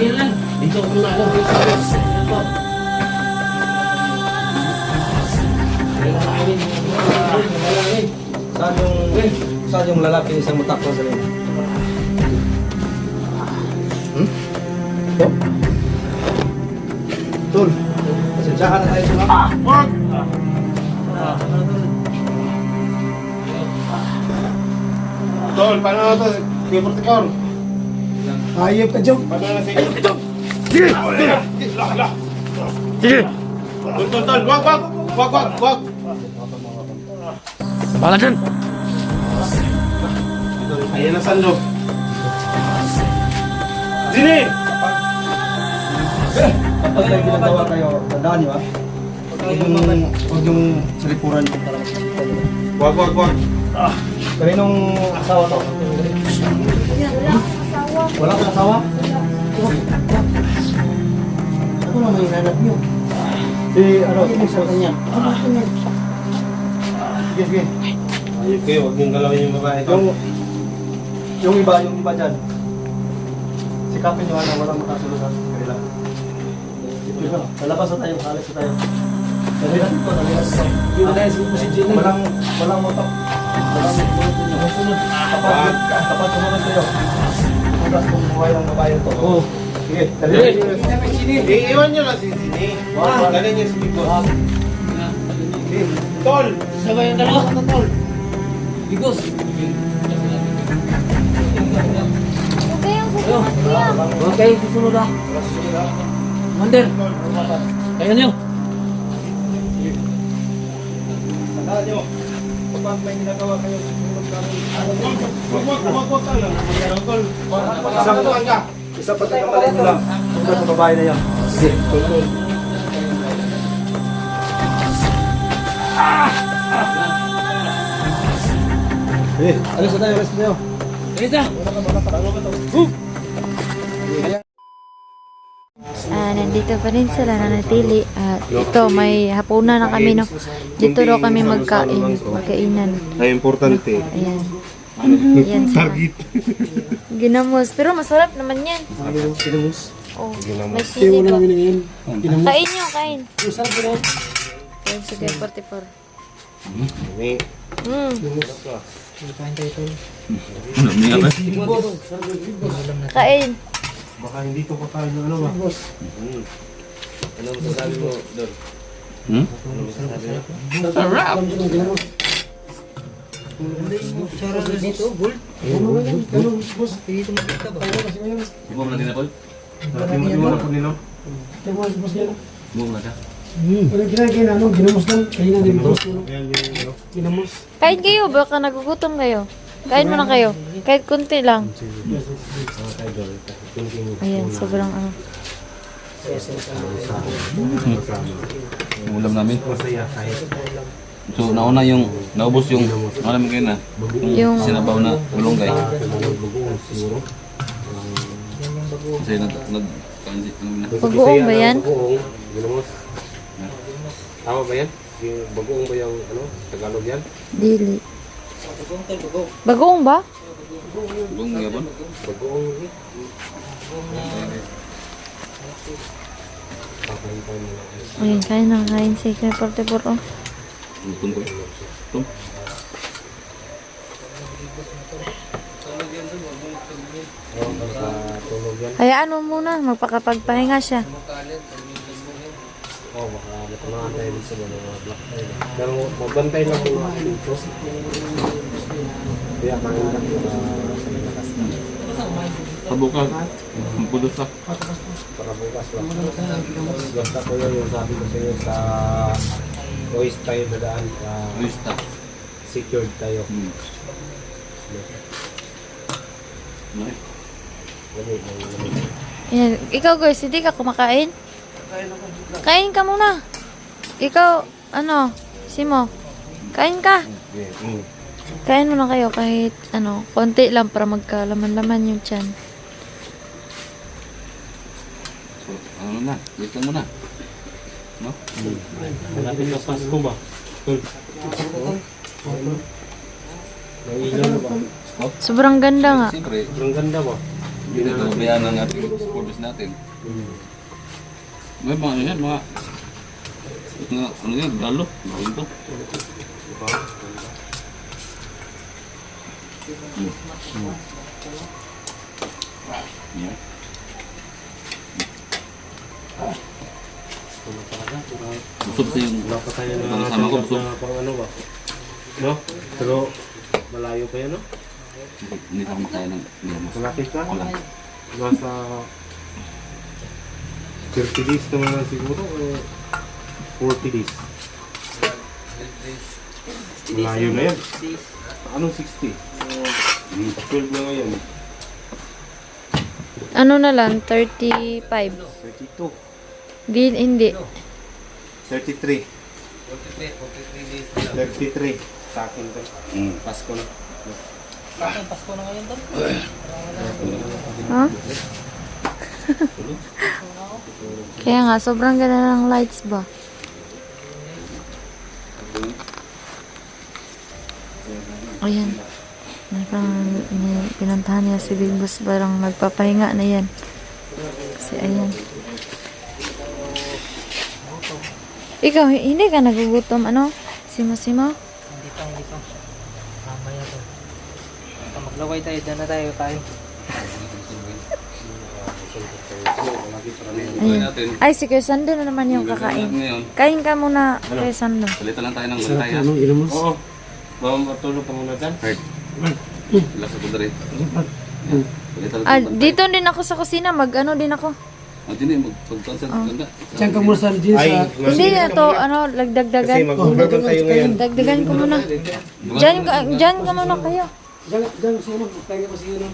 Sige lang. Dito muna ako. Saan yung lalaki isang mutak ko sa rin? Ito? Tol, pasensyahan na tayo sa mga. Tol, paano na ito? Sige, Portikor. Ayop ka, Jok. Paano na sige? Ayop ka, Jok. Sige! Sige! Tol, wag! Bala dyan. Ayan ang sandok. Zini! Kapag may ginagawa kayo, tandaan nyo ah. Huwag yung salikuran yung parang makikita nyo. Wag. Kaninong asawa to? Wala kang asawa? Ako naman yung hanap nyo. Ibig sa kanya. Sige. Ayun kayo, huwag yung galawin yung babae ito. Yung iba dyan. Sikapin nyo na walang makasunod sa kanila. Ito, lalabas na tayo, halos na tayo. Nalilan ito. Hindi na tayo si Jenny. Walang motok. Walang sunod. Kapag sumunod kayo. Tugas kung buhay ng babae ito. Oo. Sige, dali. Iiwan nyo lang si Zini. Galing niya si Bigos. Tol! Sabay yung dalawa. Tol! Bigos. Okay, ang susunod kuya. Okay, susunod ah. Commander. Kaya niyo. Tandaan nyo. Kapag may ginagawa kayo, sumunod kami. Wag ka lang. Tol, saktuhan ka. Isa pa tayo kamalit nyo lang. Tugas sa babae na yan. Sige, tol. Alis na tayo, alis na tayo. Isa. Nandito pa rin sila nanatili. Ito, may hapunan na kami. No? Dito daw kami magkainan. Ay, importante. Ayan. Ayan sila. Ginamos. Pero masarap naman yan. Oh, may sili pa. Kain nyo, kain. Ayan, sige, 44. Kain. Baka hindi ko kakain ng ano ba? Ano masasabi mo, Dol? Ano masasabi mo? Sarap. Ibo mo na din ako. Dati mo na po nino? Ibo mo na ka. Ginamos lang. Kaya na din. Ayan yung ano. Ginamos. Kain kayo, baka nagugutom kayo. Kain muna kayo. Kahit kunti lang. Ayan, sobrang ano. Yung ulam namin. Masaya kahit. So, nauna yung, naubos yung, alam mo kayo na, Yung sinabaw na bulonggay. Kasi nag-kansi. bagoong ba yan? Ginamos. Tama ba yan? Yung bagoong ba yung ano? Tagalog yan? Dili. Bagoong ba? Bulonggay ba? Bagoong. Ayan, kain na. Kain si Kuya 44. Oh. Lutong ko. Ito. Tulog yan. Hayaan mo muna. Magpakapagpahinga siya. Oo, baka natunaan tayo dito sa mga black tayo. Pero magbantay lang kung dito. Kaya kain lang sa lakas na. Pabukas. Ang pulos na. Para bukas lang. Basta ko yun yung sabi ko sa iyo sa voice tayo dadaan. Lista. Secured tayo. Okay. Ayan. Ikaw guys, hindi ka kumakain? Kain ka muna. Ikaw, ano, Simo, kain ka. Kain muna kayo kahit, ano, konti lang para magkalaman-laman yung tiyan. So, ano na? Lista mo na. No? Malapit na Pasko ba? Nangilan ba? Sobrang ganda nga. Siyempre, Ang ganda ba? hindi na kabayaan ng ating service natin. May mga yan, mga ano yan, galo. Gawin to. Diba? Yan. Ano talaga? Busog sa yung Wala pa tayo na Ang kasama ko, tanggap na pang ano ba? No? Pero malayo pa yan, no? hindi ka makaya ng limos. Malapit ka? Wala. Nasa 30 days naman lang siguro o 40 days. Malayo na yan. Anong 60? 12 na ngayon. Ano na lang, 35. 32. Hindi. 33. 33. Sa akin to. Pasko na. Ha? Kaya nga, sobrang ganda ng lights ba? Ayan. Pinuntahan niya si Big Boss, parang nagpapahinga na yan. Kasi ayan. Ikaw, hindi ka nagugutom, ano? Simo-simo? Hindi pa. Mamaya to. Maglaway tayo, dyan na tayo tayo. Gawin natin. Ay, si Kuya Sando na naman yung kakain. Ngayon, Kain ka muna, Kuya Sando. salita lang tayo ng bantay ha. Oo. Matulog ka muna dyan. Heart. Relax ako na rin. Salita lang Ah, tayo ng bantay. dito din ako sa kusina, mag-ano din ako. Ang dini, magpagpansan. Ganda. Diyan ka muna sa jeans Ay, Hindi na to, ano, Kasi lagdagdagan. mag-overcome tayo ngayon. Dagdagan ko muna. Diyan ka muna kayo. Diyan, sino? Kaya ko sino?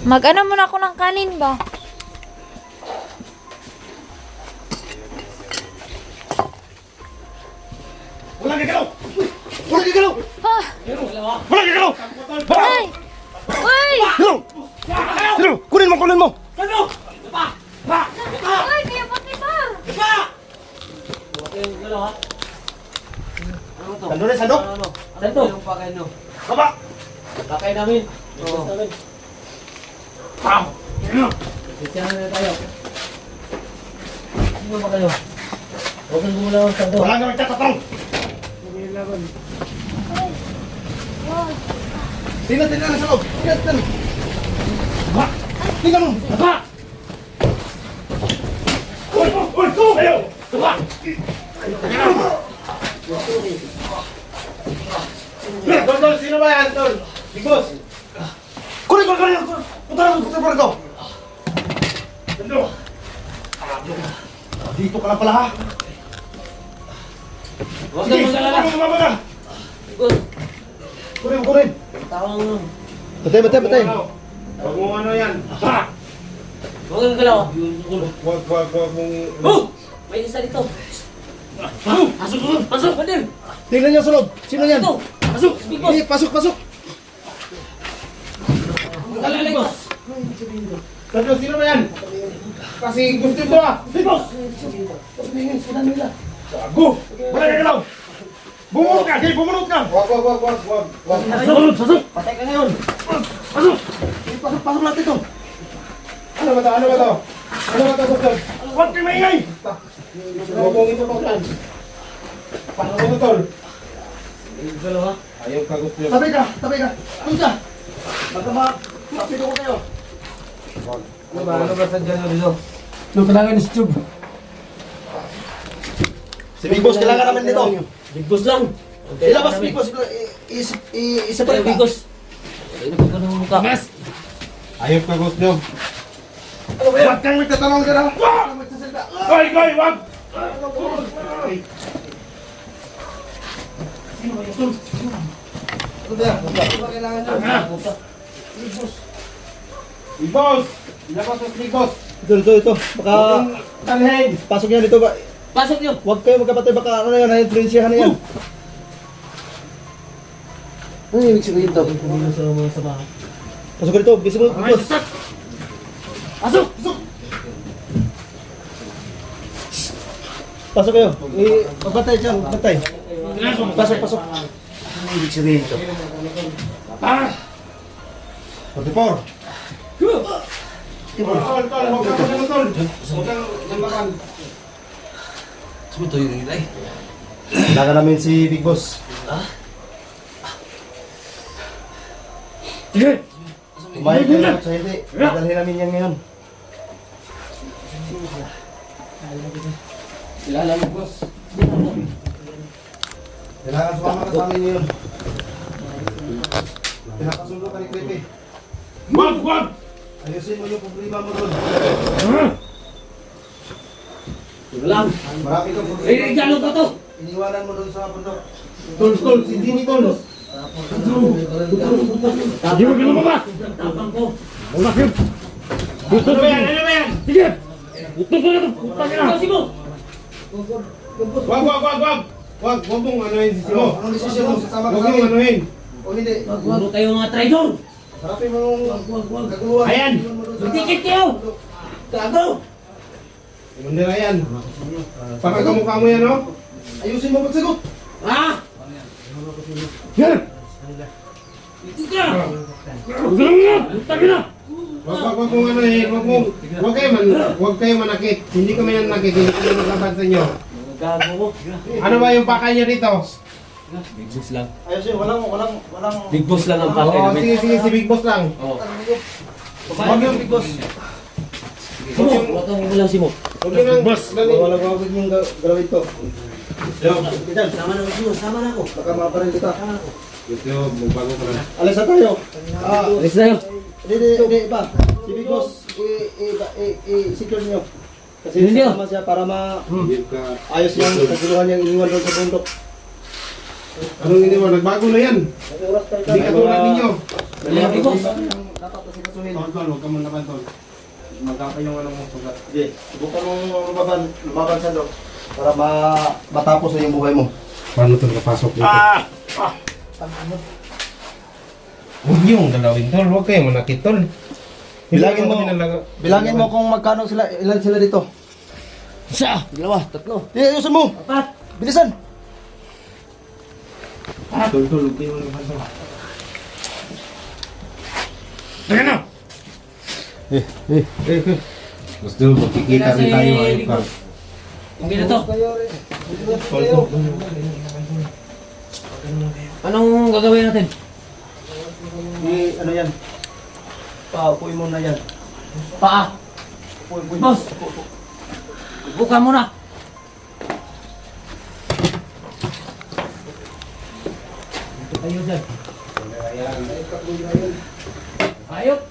Mag-ano muna ako ng kanin ba? Walang gagalaw! Walang gagalaw! Ha? Walang gagalaw! Ay! Ay! Sino? Kunin mo! Ay, kaya pati ba? Sando na, sando! Sando? Yung pakay no. Baba! Pakay namin. Oo. Pam! Sitiyan na tayo. Sino ba kayo? Huwag kang gumulaw ang sando. Wala nga magtatatong! Tingnan na sa loob! Tingnan! Baba! Tingnan mo! Baba! Uy! Ayaw! Baba! Tol, sino ba yan, Tol? Bigos! Kunin! Punta na ito! Sando! Dito ka lang pala, ha? Huwag kang magalala. Bumaba! Good. Kunin! Tawang. Batay! Huwag mo ano yan. Ha! Huwag kang galaw. Huwag mong... Oh! May isa dito. Pasok! Padir! Tingnan niyo sa loob! Sino yan? Ito! Pasok! Big Boss! Pasok! Big Boss! Sando, sino ba yan? Kasi gusto ito, ah! Bigos! Gago! Wala ka galaw! Bumunot ka! Wag! Pasok! Patay ka ngayon! Pasok natin ito! Ano ba ito? Gusto? Huwag kayo maingay! Huwag mong ito pang paano mo ito, Tol? Galaw ha? Ayaw ka gusto yun. Tabi ka! Doon ka! Baka mapito ko kayo! Ano ba sa dyan dito? Si Big Boss, kailangan namin nito! Big Boss lang! Ilabas, Big Boss! Isa pa Big Boss! Ay, napagkano mo ka? Ayaw ka gusto. Ano ba yan? Huwag kang magtatanong ka na! Huwag kang magsasalita! Goy! Wag! Ano ba yan? Ano ba kailangan nyo? Big Boss! Ilabas mo Big Boss! Ito. Baka... Talhin! Pasok yan dito ba? Pasok nyo! Huwag kayo magkapatay, baka ano yan, na-influensyahan na yan. Ano yung ibig sabihin ito? Pasok ka dito, bisa mo, Big Boss. Pasok! Pasok kayo. Magbantay dyan, magbantay. Pasok. Ano yung ibig sabihin ito? 44. Tol, huwag ka muna, tol. Huwag kang lambakan. Sumunod tayo yung ilay. Kailangan namin si Big Boss. Sige! Kumain kayo at sa hindi. Dadalhin namin yan ngayon. Kilala mo, boss. Kailangan sumama ka sa amin ngayon. Pinapasundo ka ni Pepe. Wag! Wag! Ayusin mo yung problema mo doon. Lang. Marami kang problema. Gano ka to? Iniwanan mo doon sa bundok. Tol! Tol! Si Dini, Tol! Hindi mo lumabas! Tapang ko. Wala kayo! Gusto ba yan? Ano ba yan? Sige! Gusto ko na ito! Putang ina! Kasi mo. Wag! Wag! Wag! Wag! Wag! Wag mong anuhin si Simo! Anong desisyon mo? Sasama ka Wag sa mong amin. anuhin! O hindi. Puro kayo mga traidor. Harapin mo yung kaguluhan. Ayan! Magdikit kayo. Gago. Bandera yan! Pakakamukha mo yan, no? Ayusin mo pagsagot. Ha? Yan! Ito ka. Huwag lang yan! Putang ina! Wag mong anuhin! Wag kayo manakit! Hindi kami nanakit! Hindi kami naglaban sa inyo! Gago mo. Ano ba yung pakay niya dito? Big boss lang. Ayusin, walang. Big boss lang ang pakay Oo, namin. sige, sige, si Big Boss lang. Oh. Huwag yung Big Boss. Simo, wag kang ulang Simo. Huwag yun ang boss. Walang gawin yung galawin to. Pitan, Sama na ako, sama na ako. baka maparil kita. Gusto, magbago ka na. Alis na tayo. Alis tayo. Hindi pa. Si Big Boss, i-secure nyo. Kasi Hindi, sama siya para Hindi ka... maayos yung kaguluhan niyang iniwan doon sa bundok. Anong hindi mo? Nagbago na yan. Hindi ka tulad ninyo. Dali, Big Boss. Dapat kasi kasuhin. Tol, huwag ka mong laban, Tol. Magkaka yung ano mo. Sugat. Sige, subukan mong lumaban siya doon para matapos na yung buhay mo. Paano ito nakapasok dito? Huwag yung galawin, Tol. Huwag kayo manakit, Tol. Bilangin mo kung magkano sila, ilan sila dito. Isa, dalawa, tatlo. Ayusin mo. Apat. Bilisan. Tol, huwag kayo manakit, Tol. Teka na! Gusto, magkikita rin tayo. Ayun ka. Ang gina to. Tol, Anong gagawin natin? Ano yan? Paupuin mo na yan. Paa. Boss. Buka muna. Ayun dyan. Ayok.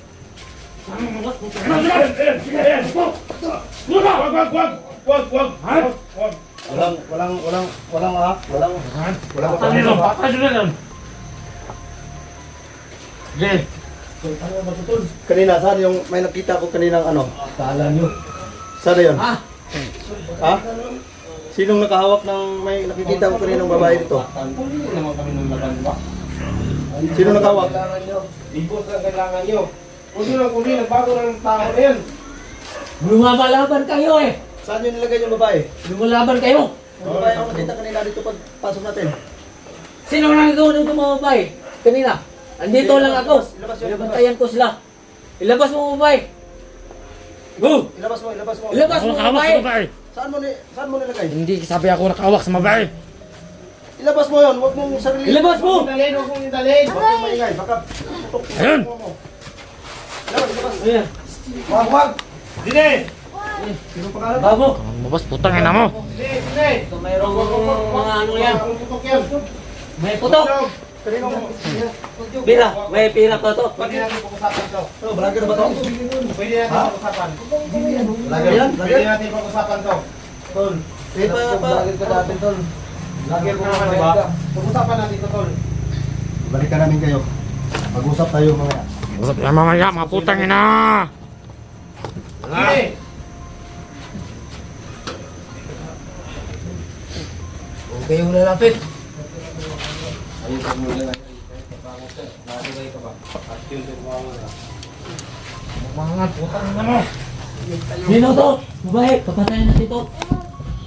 Walang. Kanina, saan yung may nakita ko kaninang ano? Kala nyo. Saan yun? Ah. Ha? Sinong nakahawak ng may nakikita ko kaninang babae dito? Sino nakahawak? Ibos ang kailangan nyo. Kundi nagbago ng tao na yan. Lumalaban kayo eh. Saan yun nilagay yung babae? Lumalaban kayo. Yung babae ako nakita kanina dito pag pasok natin. Sino nang nagawa ng mga babae? Kanina. Andito lang ako. Binabantayan ko sila. Ilabas mo mga babae. Go! Ilabas mo. Ilabas mo mga babae. Saan mo nilagay? Hindi sabi ako nakawak sa mabae. Ilabas mo yun, huwag mong sarili. Ilabas mo! Huwag mong idalhin. Huwag mong maingay, baka tutok. Ayun. Ilabas. Ayan. Wag. Dine! Sino pangalan? Babo. Mabas putang ina mo. Ito mayroong mga ano yan. Putok yan. May putok. Kanino mo? Pira. May pira ko to. Pwede natin pag-usapan to. Oh, vlogger ba to? Pwede natin pag-usapan. Vlogger yan? Pwede natin pag-usapan to. Tol. Vlogger ka natin, tol. Lagi ko naman, di ba? Pag-usapan natin to, Tol. Balikan namin kayo. Mag-usap tayo mamaya. Usap yan mamaya, mga putang ina! Sige! Huwag kayong lalapit. Mga putang ina mo! Sino to? Babae. Papatayin natin to.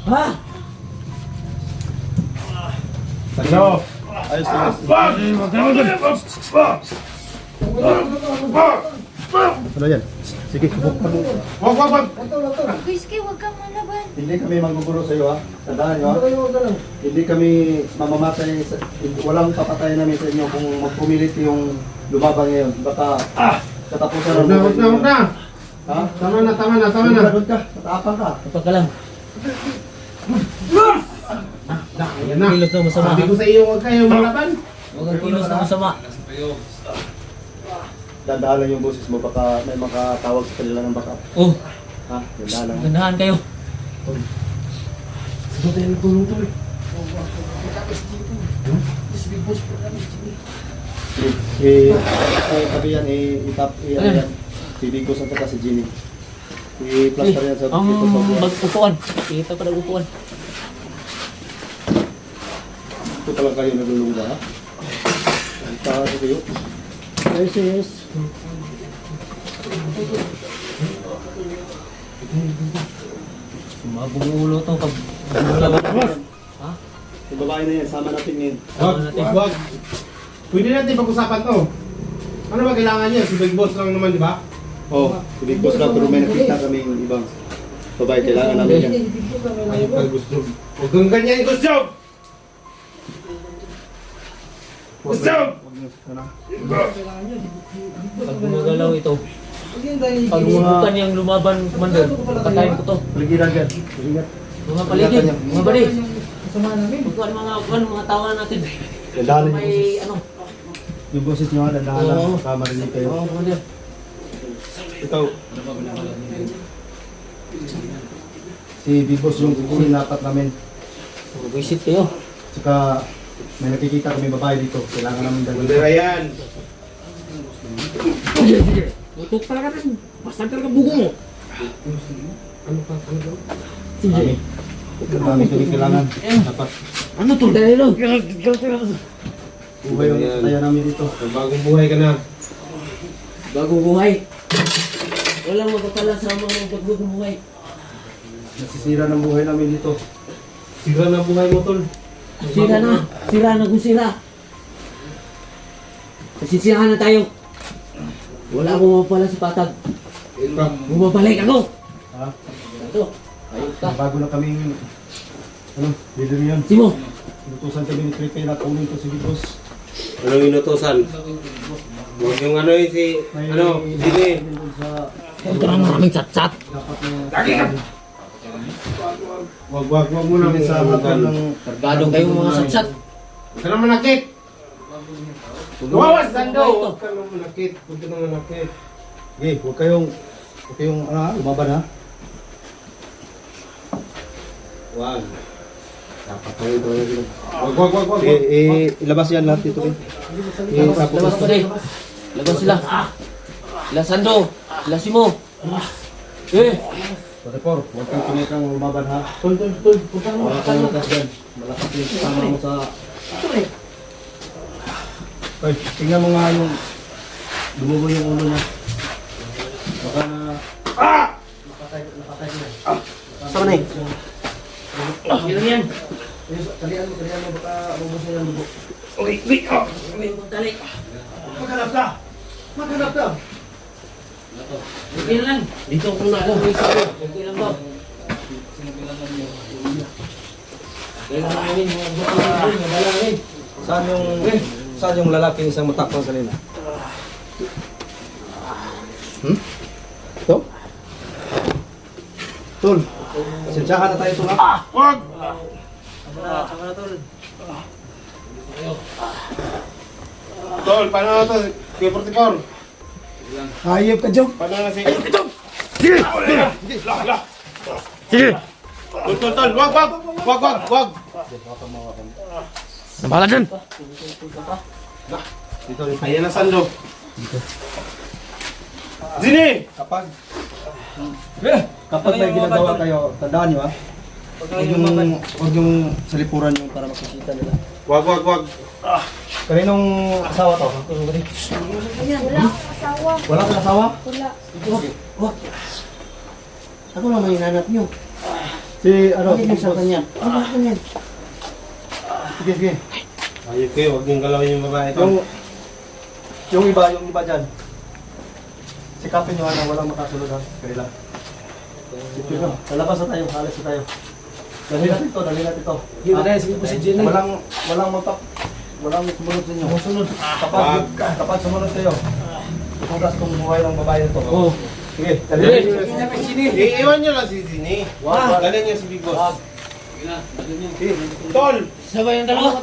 Ha? Hello! Ayos na. Huwag ka naman dun! Ano yan? Sige, subukan mo. Wag. Whiskey, huwag kang malaban. Hindi kami manggugulo sa iyo ha. Tandaan nyo ha. Hindi kami mamamatay. Walang papatayan namin sa inyo kung magpumilit yung lumaban ngayon. Baka katapusan ng Huwag na. Ha? Tama na. Lagot ka. Matapang ka. Kapag ka lang. Yan na. Kilos na masama. Sabi ko sa iyo, huwag kayong malaban. Huwag kang kilos na masama. Dandahan lang yung boses mo. Baka may makatawag sa kanila ng baka. Oh, Ha? Dandahan lang. gandahan kayo. Sige tayo nagtulong to eh. Tabi yan, itap, ano yan. Bibigos at saka si Jimmy. I-plaster yan sa Ang dito sa buwan. mag-upuan. Kita pa nag-upuan. Ito pa lang kayo naglulungga ha? Ang tawa sa kayo. Yes. Sumabog yung ulo to pag lumalaban. Ha? Yung babae na yan, sama natin ngayon. Wag. Pwede natin pag-usapan to. Ano ba kailangan niya? Si Big Boss lang naman, di ba? Oo, si Big Boss lang, pero may nakita kami yung ibang babae. Kailangan namin yan. Ayun ka gusto. Huwag kang ganyan, gusto! Gusto! Pag gumagalaw ito, pag subukan niyang lumaban, commander, patayin ko to. Paligiran yan. Paligiran. Mga paligid, mga bali. Pagkuhan mga tawa natin. Dandahan yung boses. May ano. Yung boses nyo ha, dandahan lang. Oo. Baka marinig kayo. Oo, commander. Ikaw. Si Big Boss yung kukunin dapat namin. Visit kayo. Tsaka may nakikita kami babae dito. Kailangan namin Hindi dalhin. yan. Tutok pala ka rin. Basta ka bugo mo. Kami. Kami kami kailangan. Dapat. Ano to? Dahil lo. Buhay yung kaya namin dito. May bagong buhay ka na. Bagong buhay. Walang magpapala sa mga bagong buhay. Nasisira ng buhay namin dito. Sira na buhay mo, tol. Sira na. Sira na kung sira. Nasisirahan na tayo. Wala akong mapapala sa patag. Bumabalik ako. Ha? Ito. Ayos ka. Bago na kaming leader yun. Simo. Inutusan kami ni Creepy na kunin to si Big Boss. Anong inutusan? Huwag yung ano yun si... Ano? Sige. Sa Ito na maraming satsat. dapat na... Wag mo na Pili sa hatan ng... Kargado kayong mga satsat. Huwag ka na manakit. Wawas, Sando! Huwag ka na manakit. Huwag ka na manakit. Okay, huwag kayong lumaban ha. Wag. Dapat tayo ito. Wag. Ilabas yan lahat dito. Labas pa rin. Labas sila. Sila Sando. Sila Simo. Report, huwag kang tumitang lumaban ha. Tol. Wala kang lakas dyan. Malakas yung kasama mo sa... Ay, tingnan mo nga yung... Lumubo yung ulo niya. Baka na... Napatay ko na. Saan na Ilan yan? Talian mo, baka ubos na yung lubo. Dali. Maghanap ka! Okay lang. Dito ako na ako. Okay lang ba? Kailangan namin mga buhay. Madalangin. Saan yung lalaki isang matakpang kanina? Ito? Tol, sensyahan na tayo ito ha? Wag! Tama na, tol. Tol, paano na to? Kuya Portikor. Hayop ka, Jom! Paano na si... Ayun ito! Sige! Sige! Tol! Wag! Nabala dyan. Dito rin. Ayan na, Sando. Zini! Kapag may ginagawa kayo, tandaan nyo ha? Huwag yung salipuran yung para makikita nila. Wag. Kaninong asawa to? Wala akong asawa. Wala kang asawa? Wala. Ako lang may hinanap nyo. Si ano? Bakit mo sa kanya? Ano ba kanya? Sige. Ayun kayo, huwag yung galawin yung babae ito. Yung iba dyan. Sikapin nyo na walang makasunod ha, sa kanila. Ito yun, lalabas na tayo, alis na tayo. Dali natin to, dali natin to. Walang sumunod sa inyo. Sumunod. Kapag sumunod kayo, ipugas kong buhay ng babae nito. Oo. Sige, dali. Iiwan nyo lang si Zini. Dalhin niyo si Big Boss. Tol! Sabay yung dalawa.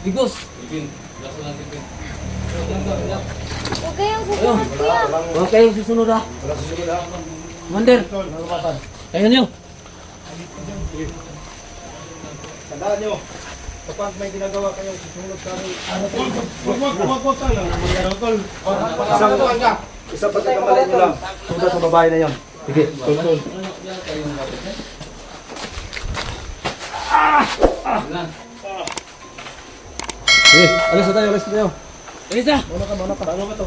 Bigos. Huwag kayong susunod, kuya. Huwag kayong susunod ha. Wala susunod ha. Commander, Nalupatan. kayo niyo. Tandaan nyo, kapag may ginagawa kayong susunod kami, Wag tayo. Tol. isang pagkakamali nyo lang. Suda sa babae na yon. Sige, tol. Sige, alis na tayo, alis na tayo. Isa. Muna ka. Ano ba to?